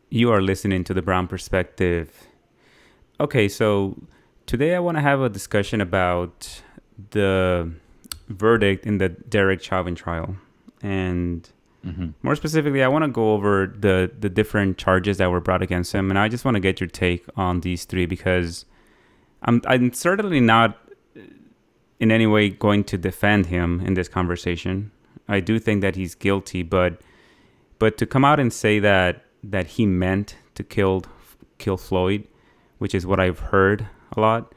You are listening to the Brown Perspective. Okay, so today I want to have a discussion about the verdict in the Derek Chauvin trial. And Hmm. more specifically, I want to go over the different charges that were brought against him. And I just want to get your take on these three because I'm certainly not in any way going to defend him in this conversation. I do think that he's guilty, but to come out and say that he meant to kill Floyd, which is what I've heard a lot,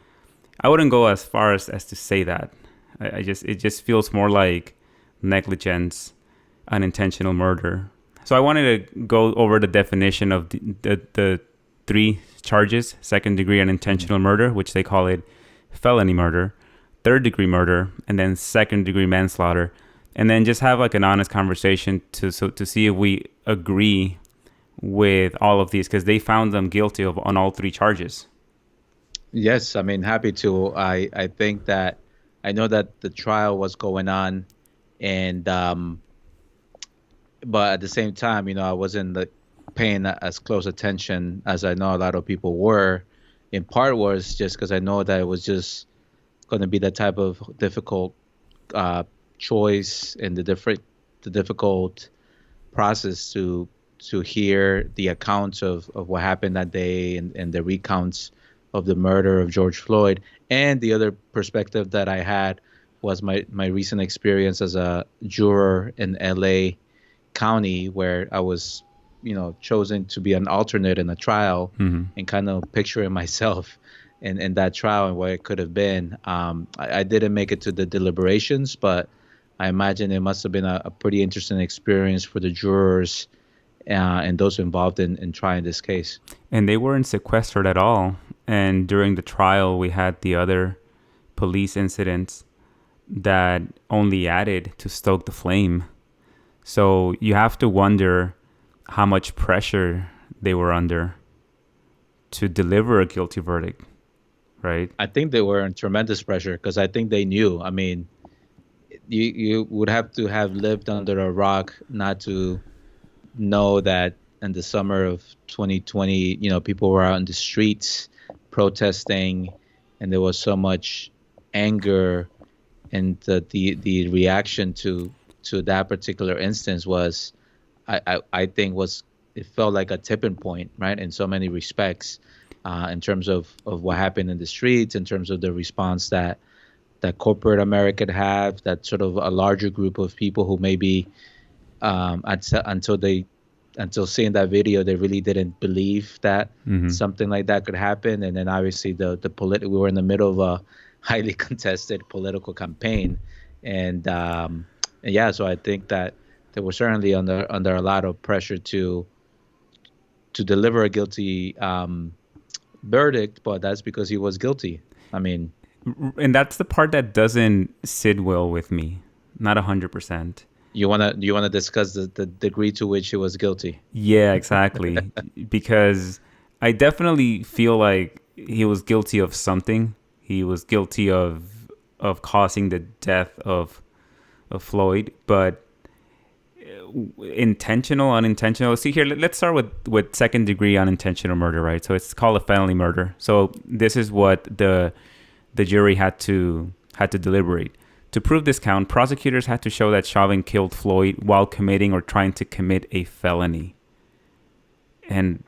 I wouldn't go as far as to say that. I just it just feels more like negligence, unintentional murder. So I wanted to go over the definition of the three charges: second degree unintentional murder, which they call it felony murder, third degree murder, and then second degree manslaughter, and then just have like an honest conversation to see if we agree with all of these because they found them guilty of on all three charges. Yes, I mean, happy to. I think that I know that the trial was going on, and but at the same time, I wasn't like paying as close attention as I know a lot of people were. In part was just because I know that it was just going to be that type of difficult uh, choice and the difficult process to hear the accounts of what happened that day and the recounts of the murder of George Floyd. And the other perspective that I had was my recent experience as a juror in LA County, where I was, chosen to be an alternate in a trial, Mm-hmm. and kind of picturing myself in that trial and what it could have been. I didn't make it to the deliberations, but I imagine it must have been a pretty interesting experience for the jurors and those involved in trying this case. And they weren't sequestered at all. And during the trial, we had the other police incidents that only added to stoke the flame. So you have to wonder how much pressure they were under to deliver a guilty verdict, right? I think they were in tremendous pressure because I think they knew. I mean, you would have to have lived under a rock not to know that in the summer of 2020, people were out in the streets protesting, and there was so much anger, and the reaction to that particular instance was, I think was it felt like a tipping point, right? In so many respects, in terms of what happened in the streets, in terms of the response that corporate America have, that sort of a larger group of people who maybe until until seeing that video, they really didn't believe that Mm-hmm. something like that could happen. And then obviously we were in the middle of a highly contested political campaign, and yeah, so I think that they were certainly under a lot of pressure to deliver a guilty verdict, but that's because he was guilty. I mean, And that's the part that doesn't sit well with me. Not 100%. you wanna discuss the degree to which he was guilty? Yeah, exactly. Because I definitely feel like he was guilty of something. He was guilty of causing the death of Floyd, but intentional, unintentional. See here, let's start with second degree unintentional murder, right? So it's called a felony murder. So this is what the jury had to deliberate. To prove this count, prosecutors had to show that Chauvin killed Floyd while committing or trying to commit a felony. And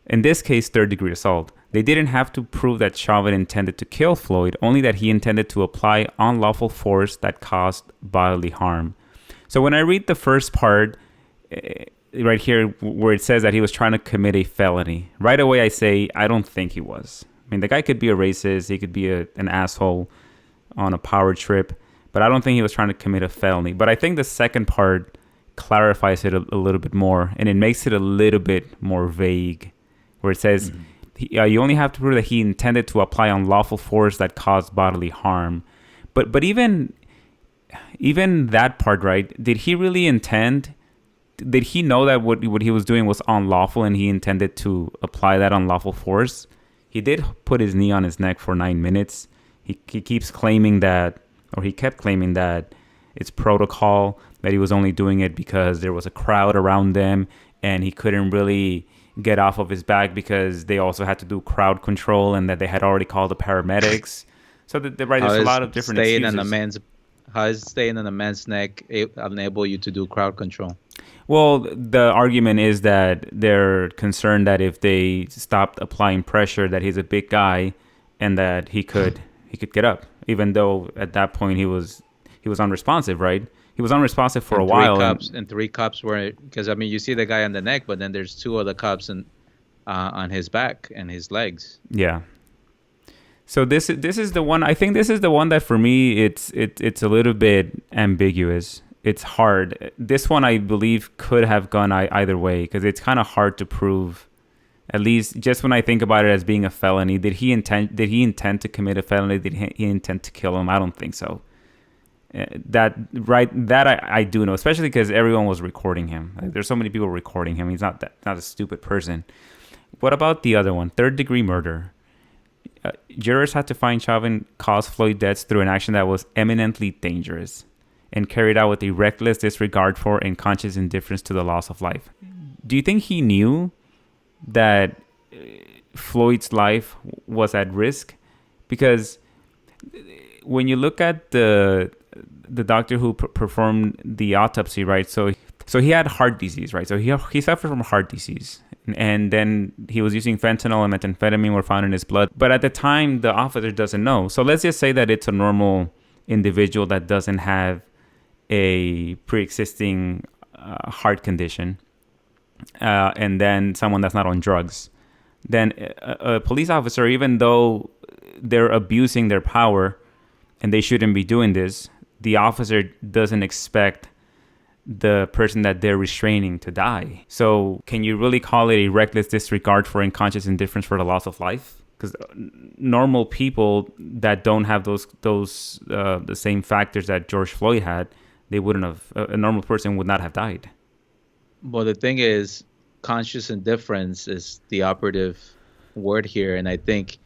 in this case, third degree assault. They didn't have to prove that Chauvin intended to kill Floyd, only that he intended to apply unlawful force that caused bodily harm. So when I read the first part, right here, where it says that he was trying to commit a felony, right away I say, I don't think he was. I mean, the guy could be a racist, he could be an asshole on a power trip, but I don't think he was trying to commit a felony. But I think the second part clarifies it a little bit more, and it makes it a little bit more vague, where it says you only have to prove that he intended to apply unlawful force that caused bodily harm. But even that part, right? Did he really intend? Did he know that what he was doing was unlawful, and he intended to apply that unlawful force? He did put his knee on his neck for 9 minutes. He keeps claiming that, or he kept claiming that it's protocol, that he was only doing it because there was a crowd around them and he couldn't really get off of his back because they also had to do crowd control and that they had already called the paramedics. So right, How there's a is lot of different staying in a excuses. man's how is staying in a man's neck enable you to do crowd control? Well, the argument is that they're concerned that if they stopped applying pressure, that he's a big guy, and that he could get up, even though at that point he was unresponsive, right? He was unresponsive for a while, and And three cops were because I mean you see the guy on the neck, but then there's two other cops on his back and his legs. yeah. So this is the one. I think this is the one that for me it's a little bit ambiguous. It's hard. This one I believe could have gone either way because it's kind of hard to prove. At least just when I think about it as being a felony, did he intend to commit a felony? Did he intend to kill him? I don't think so. That I do know, especially because everyone was recording him. Like, there's so many people recording him. He's not a stupid person. What about the other one? Third degree murder. Jurors had to find Chauvin caused Floyd deaths through an action that was eminently dangerous and carried out with a reckless disregard for and conscious indifference to the loss of life. Do you think he knew that Floyd's life was at risk? Because when you look at the doctor who performed the autopsy, right? So he had heart disease, right? So he suffered from heart disease. And then he was using fentanyl and methamphetamine were found in his blood. But at the time, the officer doesn't know. So let's just say that it's a normal individual that doesn't have a pre-existing heart condition, and then someone that's not on drugs. Then a police officer, even though they're abusing their power and they shouldn't be doing this, the officer doesn't expect the person that they're restraining to die. So can you really call it a reckless disregard for unconscious indifference for the loss of life? Because normal people that don't have those the same factors that George Floyd had, they wouldn't have. A normal person would not have died. Well, the thing is, conscious indifference is the operative word here, and I think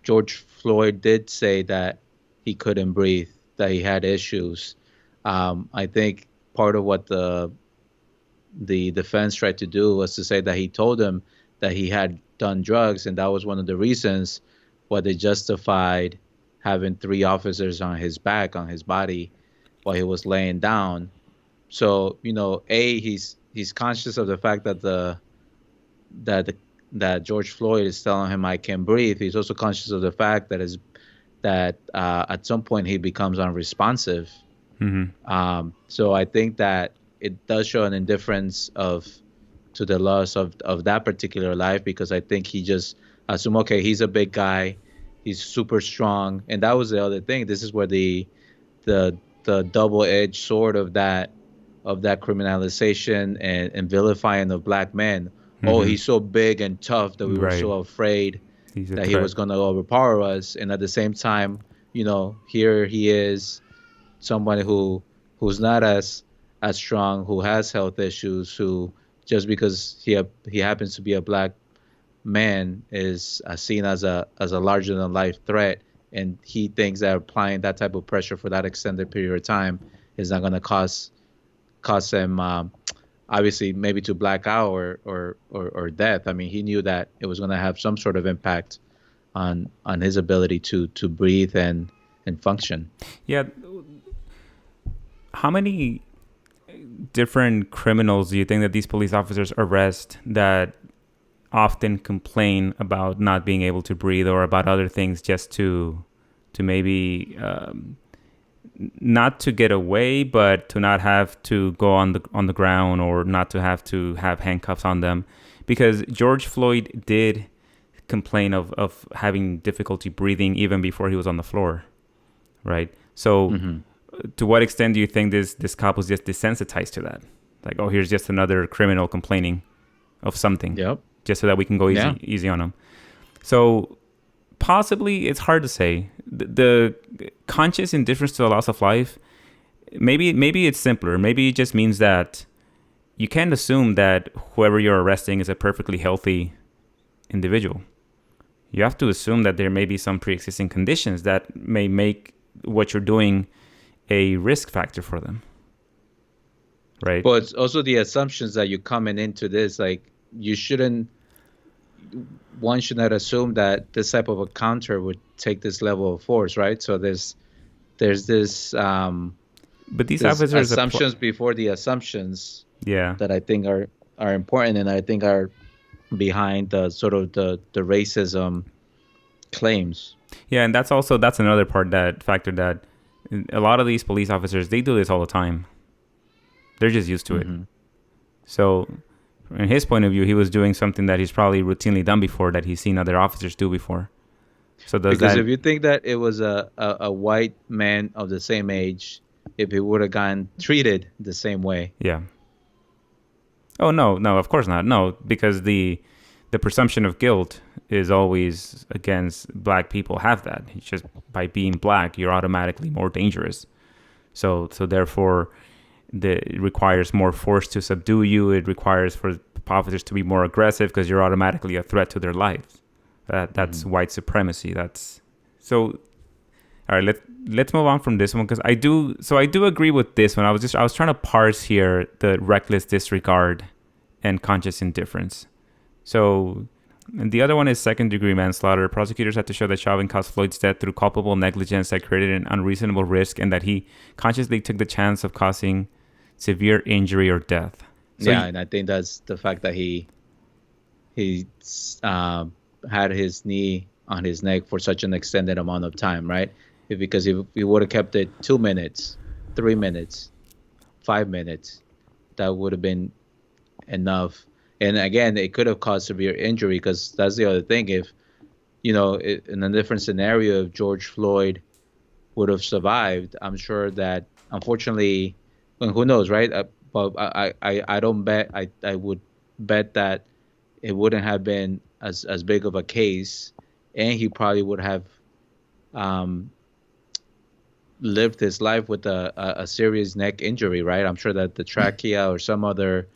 George Floyd did say that he couldn't breathe, that he had issues. I think part of what the defense tried to do was to say that he told him that he had done drugs, and that was one of the reasons why they justified having three officers on his back, on his body, while he was laying down. So he's conscious of the fact that George Floyd is telling him I can't breathe. He's also conscious of the fact that at some point he becomes unresponsive. Mm-hmm. So I think that it does show an indifference to the loss of that particular life, because I think he just assumed, okay, he's a big guy, he's super strong, and that was the other thing. This is where the double-edged sword of that criminalization and vilifying of black men. Mm-hmm. Oh, he's so big and tough that we were so afraid that he was going to overpower us, and at the same time, here he is, somebody who's not as strong, who has health issues, who just because he happens to be a black man is seen as a larger than life threat, and he thinks that applying that type of pressure for that extended period of time is not going to cause him obviously maybe to black out or death. I mean, he knew that it was going to have some sort of impact on his ability to breathe and function. Yeah. How many different criminals do you think that these police officers arrest that often complain about not being able to breathe or about other things, just to maybe not to get away, but to not have to go on the ground, or not to have handcuffs on them? Because George Floyd did complain of having difficulty breathing even before he was on the floor, right? So to what extent do you think this cop was just desensitized to that? Like, oh, here's just another criminal complaining of something, just so that we can go easy on him. So possibly, it's hard to say. The conscious indifference to the loss of life, maybe it's simpler. Maybe it just means that you can't assume that whoever you're arresting is a perfectly healthy individual. You have to assume that there may be some pre-existing conditions that may make what you're doing a risk factor for them. right? But it's also the assumptions that you're coming into this, like you shouldn't, one should not assume that this type of a counter would take this level of force, right? So there's But these this officers apply. assumptions before the assumptions Yeah, that I think are important, and I think are behind the sort of the racism claims. yeah, and that's another part that factor that a lot of these police officers they do this all the time. They're just used to it. Hmm. So, in his point of view, he was doing something that he's probably routinely done before that he's seen other officers do before. So does Because that? if you think that it was a white man of the same age, if he would have gotten treated the same way. Yeah. Oh no, no, of course not. No, because the presumption of guilt is always against black people have that. It's just by being black, you're automatically more dangerous. So therefore, it requires more force to subdue you. It requires for officers to be more aggressive because you're automatically a threat to their lives. That's Mhm. white supremacy. That's so. All right, let's move on from this one because I do agree with this one. I was trying to parse here the reckless disregard and conscious indifference. So, and the other one is second degree manslaughter. Prosecutors had to show that Chauvin caused Floyd's death through culpable negligence that created an unreasonable risk and that he consciously took the chance of causing severe injury or death. So, Yeah, and I think that's the fact that he had his knee on his neck for such an extended amount of time, right? Because if he would have kept it 2 minutes, 3 minutes, 5 minutes, that would have been enough. And again, it could have caused severe injury because that's the other thing. If, in a different scenario, if George Floyd would have survived, I'm sure that unfortunately, and who knows, right? But I don't bet, I would bet that it wouldn't have been as big of a case, and he probably would have um, lived his life with a serious neck injury, right? I'm sure that the trachea or some other,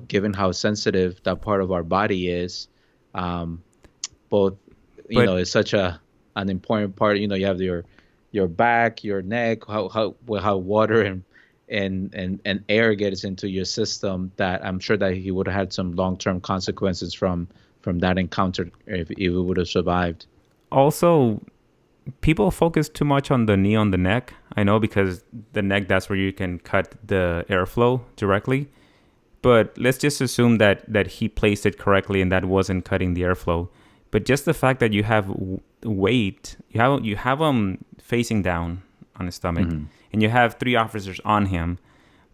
given how sensitive that part of our body is, um, both, but is such an important part. You have your back, your neck, how water and air gets into your system. That I'm sure that he would have had some long-term consequences from that encounter if he would have survived. also, people focus too much on the knee on the neck. I know because the neck, that's where you can cut the airflow directly. But let's just assume that he placed it correctly and that wasn't cutting the airflow. But just the fact that you have weight, you have him facing down on his stomach, Hmm. and you have three officers on him.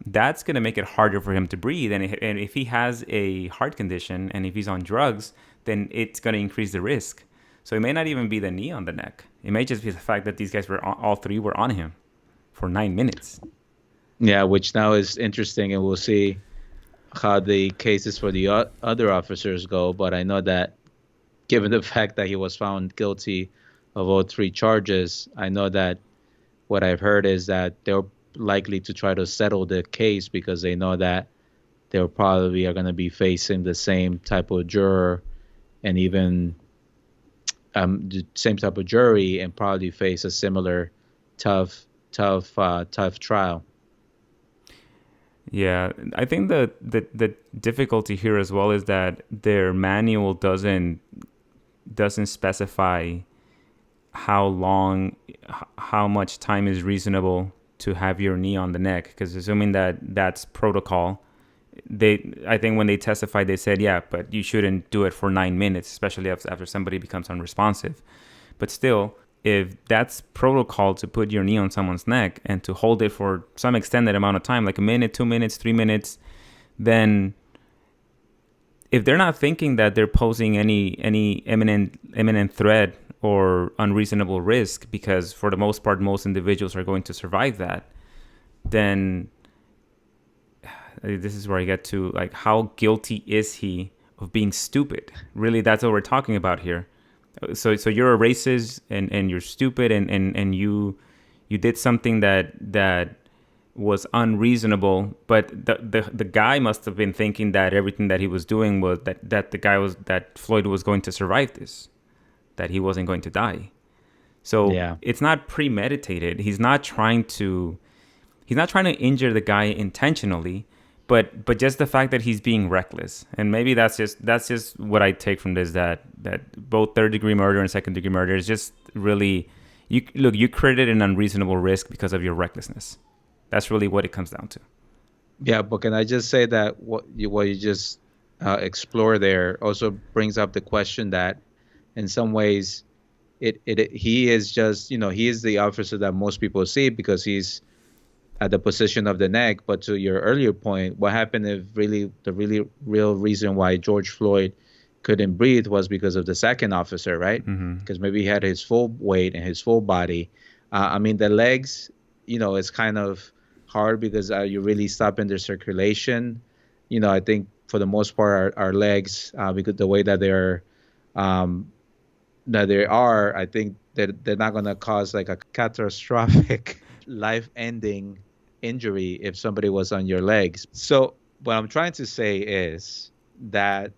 That's gonna make it harder for him to breathe. And if he has a heart condition and if he's on drugs, then it's gonna increase the risk. So it may not even be the knee on the neck. It may just be the fact that these guys all three were on him for 9 minutes. Yeah, which now is interesting, and we'll see how the cases for the other officers go. But I know that given the fact that he was found guilty of all three charges, I know that what I've heard is that they're likely to try to settle the case because they know that they probably are going to be facing the same type of juror and even the same type of jury and probably face a similar tough trial. Yeah, I think the difficulty here as well is that their manual doesn't specify how long, how much time is reasonable to have your knee on the neck. Because assuming that that's protocol, I think when they testified, they said, yeah, but you shouldn't do it for 9 minutes, especially after somebody becomes unresponsive. But still, if that's protocol to put your knee on someone's neck and to hold it for some extended amount of time, like a minute, 2 minutes, 3 minutes, then if they're not thinking that they're posing any imminent threat or unreasonable risk, because for the most part most individuals are going to survive that, then this is where I get to, like, how guilty is he of being stupid? Really, that's what we're talking about here. So you're a racist and you're stupid and you did something that was unreasonable, but the guy must have been thinking that everything that he was doing was that Floyd was going to survive this, that he wasn't going to die. So Yeah. it's not premeditated. He's not trying to he's not trying to injure the guy intentionally, but just the fact that he's being reckless. And maybe that's just what I take from this, that both third degree murder and second degree murder is just really, you created an unreasonable risk because of your recklessness. That's really what it comes down to. Yeah, but can I just say that what you just explore there also brings up the question that in some ways he is just, he is the officer that most people see because he's at the position of the neck. But to your earlier point, what happened if really the really real reason why George Floyd couldn't breathe was because of the second officer, right? Because maybe he had his full weight and his full body. I mean, the legs, it's kind of hard because you really stop in their circulation. I think for the most part, our legs, because the way that they are, I think that they're not going to cause like a catastrophic life-ending injury if somebody was on your legs. So what I'm trying to say is that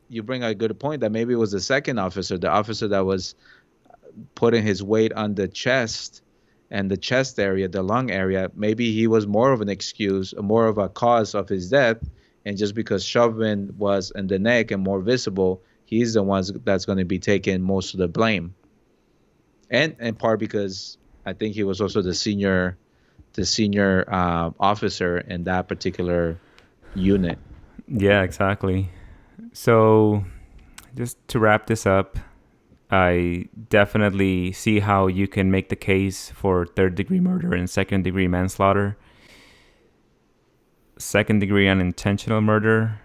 you bring a good point that maybe it was the second officer, the officer that was putting his weight on the chest and the chest area, the lung area. Maybe he was more of an excuse, more of a cause of his death. And just because Chauvin was in the neck and more visible, he's the one that's going to be taking most of the blame. And in part because I think he was also the senior officer in that particular unit. Yeah, exactly. So just to wrap this up, I definitely see how you can make the case for third degree murder and second degree manslaughter. Second degree unintentional murder,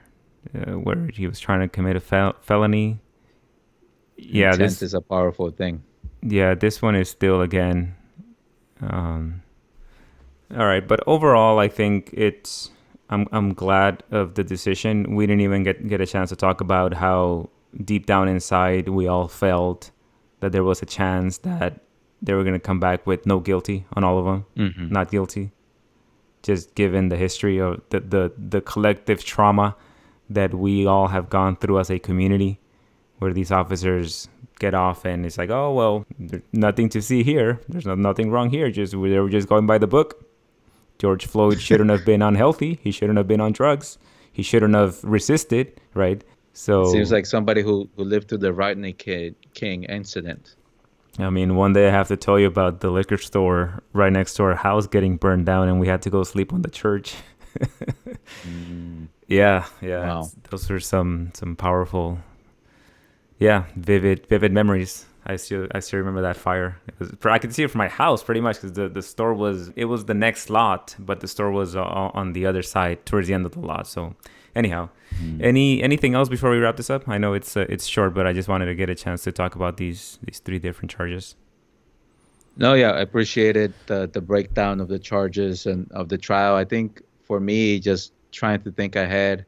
where he was trying to commit a felony. Yeah, Intent is a powerful thing. Yeah, this one is still, again, all right. But overall, I think I'm glad of the decision. We didn't even get a chance to talk about how deep down inside we all felt that there was a chance that they were going to come back with no guilty on all of them, not guilty. Just given the history of the collective trauma that we all have gone through as a community, where these officers get off and it's like, oh, well, there's nothing to see here. There's nothing wrong here. They were just going by the book. George Floyd shouldn't have been unhealthy. He shouldn't have been on drugs. He shouldn't have resisted, right? So it seems like somebody who lived through the Rodney King incident. I mean, one day I have to tell you about the liquor store right next to our house getting burned down, and we had to go sleep on the church. Yeah. Wow. Those are some powerful, vivid memories. I still remember that fire. I could see it from my house pretty much because the store was the next lot, but the store was on the other side towards the end of the lot. So anyhow, anything else before we wrap this up? I know it's short, but I just wanted to get a chance to talk about these three different charges. No, yeah, I appreciated the breakdown of the charges and of the trial. I think for me, just trying to think ahead,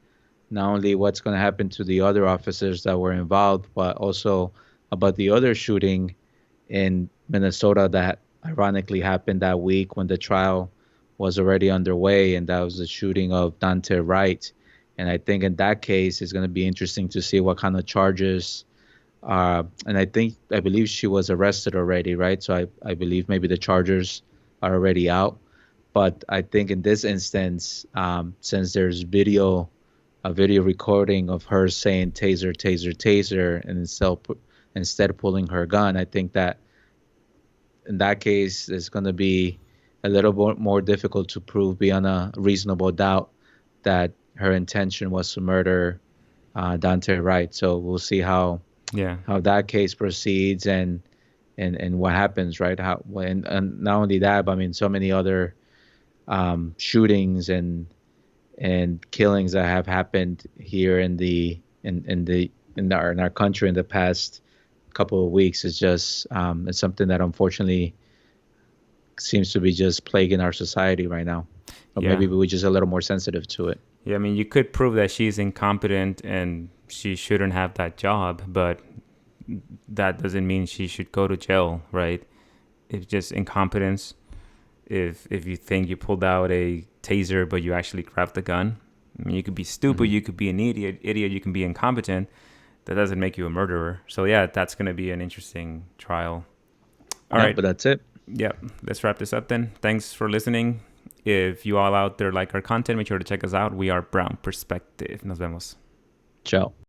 not only what's going to happen to the other officers that were involved, but also about the other shooting in Minnesota that ironically happened that week when the trial was already underway, and that was the shooting of Dante Wright. And I think in that case, it's going to be interesting to see what kind of charges. And I believe she was arrested already, right? So I believe maybe the charges are already out. But I think in this instance, since there's a video recording of her saying taser, taser, taser, and instead pulling her gun, I think that in that case, it's going to be a little bit more difficult to prove beyond a reasonable doubt that her intention was to murder Dante Wright. So we'll see how that case proceeds and what happens, right? And not only that, but I mean, so many other shootings and killings that have happened here in our country in the past couple of weeks is just it's something that unfortunately seems to be just plaguing our society right now. Or maybe we're just a little more sensitive to it. Yeah, I mean, you could prove that she's incompetent and she shouldn't have that job, but that doesn't mean she should go to jail, right? It's just incompetence. If you think you pulled out a taser but you actually grabbed the gun, I mean, you could be stupid, you could be an idiot, you can be incompetent. That doesn't make you a murderer. So yeah, that's going to be an interesting trial. All right, but that's it. Yeah, let's wrap this up then. Thanks for listening. If you all out there like our content, make sure to check us out. We are Brown Perspective. Nos vemos. Ciao.